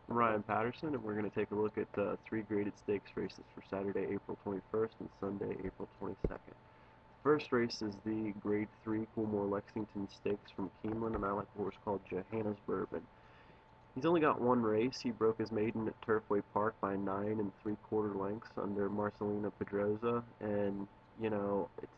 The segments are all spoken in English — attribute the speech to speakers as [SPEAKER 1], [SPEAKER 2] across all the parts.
[SPEAKER 1] Ryan Patterson, and we're going to take a look at three graded stakes races for Saturday, April 21st and Sunday, April 22nd. First race is the Grade 3 Coolmore Lexington Stakes from Keeneland, and I like a horse called Johannesbourbon. He's only got one race. He broke his maiden at Turfway Park by 9 3/4 lengths under Marcelina Pedrosa, and it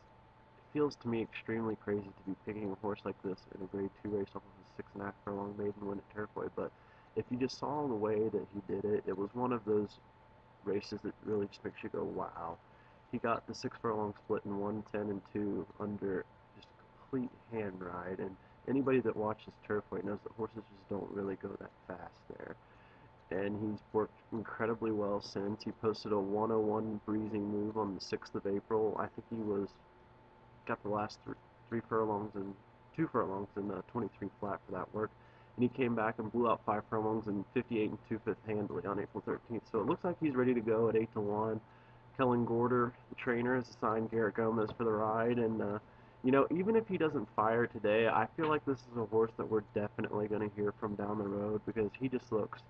[SPEAKER 1] feels to me extremely crazy to be picking a horse like this in a Grade 2 race off of a 6.5 furlong maiden win at Turfway. But if you just saw the way that he did it, it was one of those races that really just makes you go, wow. He got the 6 furlong split in 1:10 and 2 under just a complete hand ride. And anybody that watches Turfway knows that horses just don't really go that fast there. And he's worked incredibly well since. He posted a 101 breezing move on the 6th of April. I think he got the last three furlongs and 2 furlongs and 23 flat for that work. And he came back and blew out 5 furlongs and 58 and 2/5 handily on April 13th. So it looks like he's ready to go at 8 to 1. Kellen Gorder, the trainer, has assigned Garrett Gomez for the ride, and even if he doesn't fire today, I feel like this is a horse that we're definitely going to hear from down the road because he just looks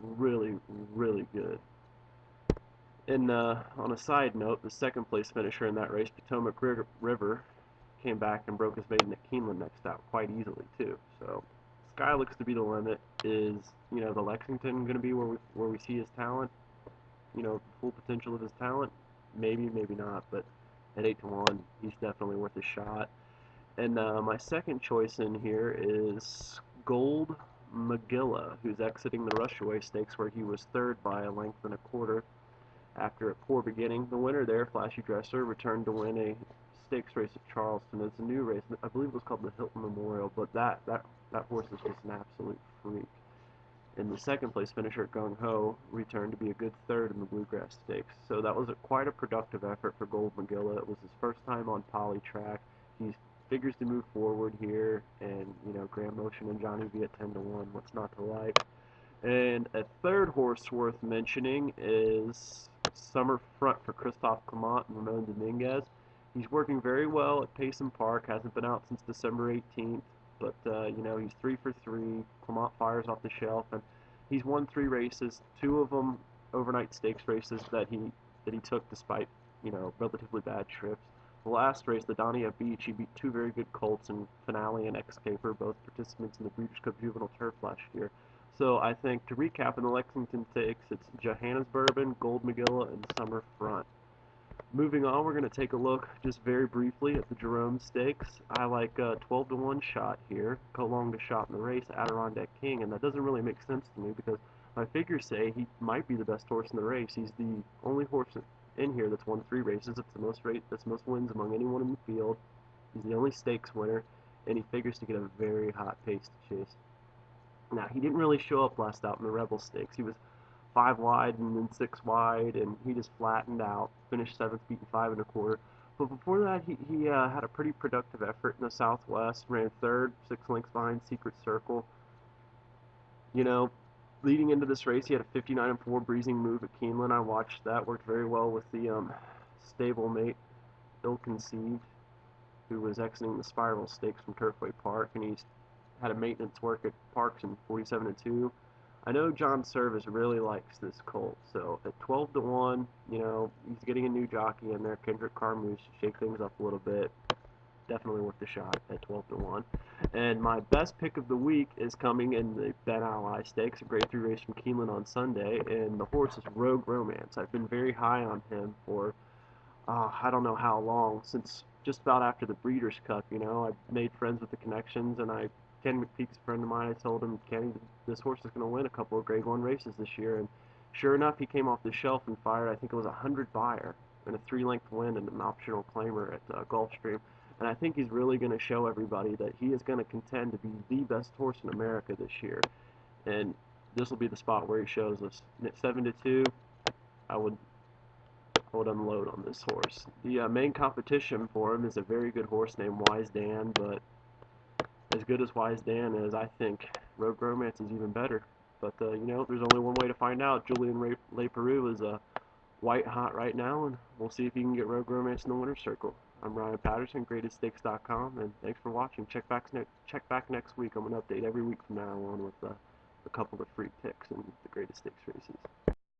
[SPEAKER 1] really, really good. And on a side note, the second place finisher in that race, Potomac River, came back and broke his maiden at Keeneland next out quite easily too. So sky looks to be the limit. Is the Lexington going to be where we see his talent? Full potential of his talent? Maybe, maybe not. But at 8 to 1, he's definitely worth a shot. And my second choice in here is Gold Magilla, who's exiting the Rushaway Stakes where he was third by a length and a quarter after a poor beginning. The winner there, Flashy Dresser, returned to win a stakes race at Charleston. It's a new race. I believe it was called the Hilton Memorial, but that horse is just an absolute freak. And the second place finisher, Gung Ho, returned to be a good third in the Bluegrass Stakes. So that was quite a productive effort for Gold Magilla. It was his first time on poly track. He figures to move forward here, and Grand Motion and Johnny V at 10 to 1. What's not to like? And a third horse worth mentioning is Summer Front for Christophe Clement and Ramon Dominguez. He's working very well at Payson Park. Hasn't been out since December 18th, but he's 3 for 3. Clement fires off the shelf, and he's won 3 races. 2 of them overnight stakes races that he took despite relatively bad trips. The last race, the Dania Beach, he beat 2 very good colts in Finale and X-Caper, both participants in the Breeders' Cup Juvenile Turf last year. So I think, to recap, in the Lexington Stakes, it's Johannesbourbon, Gold Magilla, and Summer Front. Moving on, we're going to take a look just very briefly at the Jerome Stakes. I like 12 to 1 shot here, go long to shot in the race, Adirondack King, and that doesn't really make sense to me because my figures say he might be the best horse in the race. He's the only horse in here that's won 3 races. It's that's most wins among anyone in the field. He's the only stakes winner, and he figures to get a very hot pace to chase. Now, he didn't really show up last out in the Rebel Stakes. He was 5 wide and then 6 wide, and he just flattened out, finished 7th, beaten 5 1/4. But before that, he had a pretty productive effort in the Southwest, ran 3rd, 6 lengths behind Secret Circle. Leading into this race, he had a 59 and 4 breezing move at Keeneland. I watched that, worked very well with the stablemate, Ill Conceived, who was exiting the Spiral Stakes from Turfway Park, and he's had a maintenance work at Parks in 47 and 2. I know John Service really likes this colt, so at 12 to 1, he's getting a new jockey in there, Kendrick Carmouche, to shake things up a little bit. Definitely worth the shot at 12 to 1. And my best pick of the week is coming in the Ben Ally Stakes, a Grade 3 race from Keeneland on Sunday, and the horse is Rogue Romance. I've been very high on him for I don't know how long, since just about after the Breeders' Cup. I made friends with the connections, and Ken McPeak's a friend of mine. I told him, Kenny, this horse is going to win a couple of Grade 1 races this year, and sure enough, he came off the shelf and fired, I think it was a 100 buyer, and a 3-length win and an optional claimer at Gulfstream. And I think he's really going to show everybody that he is going to contend to be the best horse in America this year. And this will be the spot where he shows us. At 7 to 2, I would unload on this horse. The main competition for him is a very good horse named Wise Dan, but as good as Wise Dan is, I think Rogue Romance is even better. But, there's only one way to find out. Julian Leparoux is white hot right now, and we'll see if he can get Rogue Romance in the winner's circle. I'm Ryan Patterson, GradedStakes.com, and thanks for watching. Check back next week. I'm going to update every week from now on with a couple of free picks in the graded stakes races.